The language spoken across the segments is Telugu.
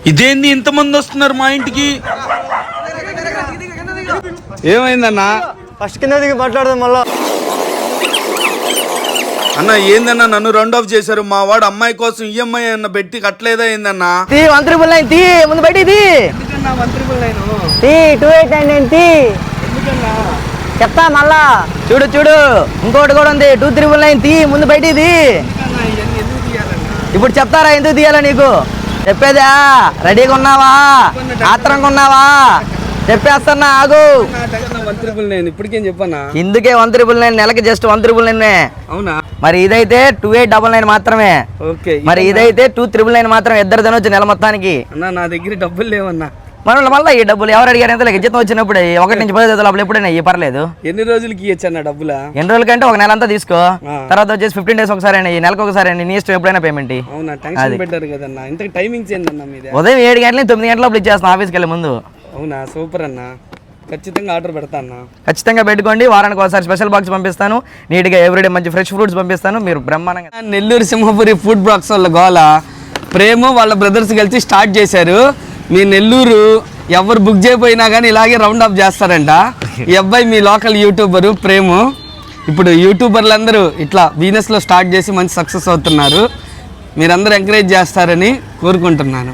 ఇదేంది ఇంతమంది వస్తున్నారు మా ఇంటికి? ఏమైందన్నా? ఫస్ట్ కింద దిగి మాట్లాడదాం మళ్ళా. అన్న ఏందన్నా నన్ను రౌండ్ ఆఫ్ చేశారు? మా వాడు అమ్మాయి కోసం ఈఎంఐ అన్న పెట్టి కట్టలేదా ఏందన్నా? తీ ముందు బయట తీ 2899 చెప్తా మళ్ళా. చూడు ఇంకోటి కూడా ఉంది 2399 తీ ముందు బయట ఇప్పుడు చెప్తారా ఎందుకు తీయాలా నీకు? చెప్పేదా? రెడీగా ఉన్నావా? ఆత్రంగా ఉన్నావా? చెప్పేస్తున్నా ఆగు. ఇప్పటికేం చెప్పన్నా? ఇందుకే 199 నెలకి జస్ట్ 199. అవునా? మరి ఇదైతే 2899 మాత్రమే. ఓకే. మరి ఇదైతే 2399 మాత్రం. ఇద్దరు తినొచ్చు నెల మొత్తానికి. అన్నా నా దగ్గర డబ్బులు లేవన్నా. మళ్ళీ ఈ డబ్బులు ఎవరు అడిగారు? ఎంత జీతం వచ్చినప్పుడు 1 నుంచి 10 అప్పుడు ఎప్పుడైనా పర్లేదు. ఎన్ని రోజులకి ఇచ్చన్నా డబ్బులా? ఎన్ని రోజులకంటే ఒక నెల అంతా తీసుకో. తర్వాత వచ్చేసి 15 days ఒకసారి అయినా, నెలకు ఒకసారి అయినా, నీ ఇష్టం ఎప్పుడైనా పేమెంట్. అవునా? టెన్షన్ పెట్టారు కదన్నా. ఇంతకు టైమింగ్స్ ఏందన్నా మీదే? ఉదయం 7 గంటల నుంచి 9 గంటల లోపల ఇచ్చేస్తాను ఆఫీస్కి వెళ్ళే ముందు. అవునా? సూపర్ అన్న. ఖచ్చితంగా ఆర్డర్ పెడతా అన్న. ఖచ్చితంగా పెట్టుకోండి. వారానికి ఒకసారి స్పెషల్ బాక్స్ పంపిస్తాను. నీట్గా ఎవ్రీడే మంచి ఫ్రెష్ ఫ్రూట్స్ పంపిస్తాను. మీరు బ్రహ్మాండంగా. నెల్లూరు సింహపురి ఫుడ్ బాక్స్ వాళ్ళ గోల ప్రేమ వాళ్ళ బ్రదర్స్ కలిసి స్టార్ట్ చేశారు. మీ నెల్లూరు ఎవరు బుక్ చేయకపోయినా కానీ ఇలాగే రౌండ్ అప్ చేస్తారంట. ఈ అబ్బాయి మీ లోకల్ యూట్యూబరు ప్రేము. ఇప్పుడు యూట్యూబర్లు అందరూ ఇట్లా బిజినెస్లో స్టార్ట్ చేసి మంచి సక్సెస్ అవుతున్నారు. మీరందరూ ఎంకరేజ్ చేస్తారని కోరుకుంటున్నాను.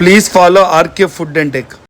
Please follow RK food and tech.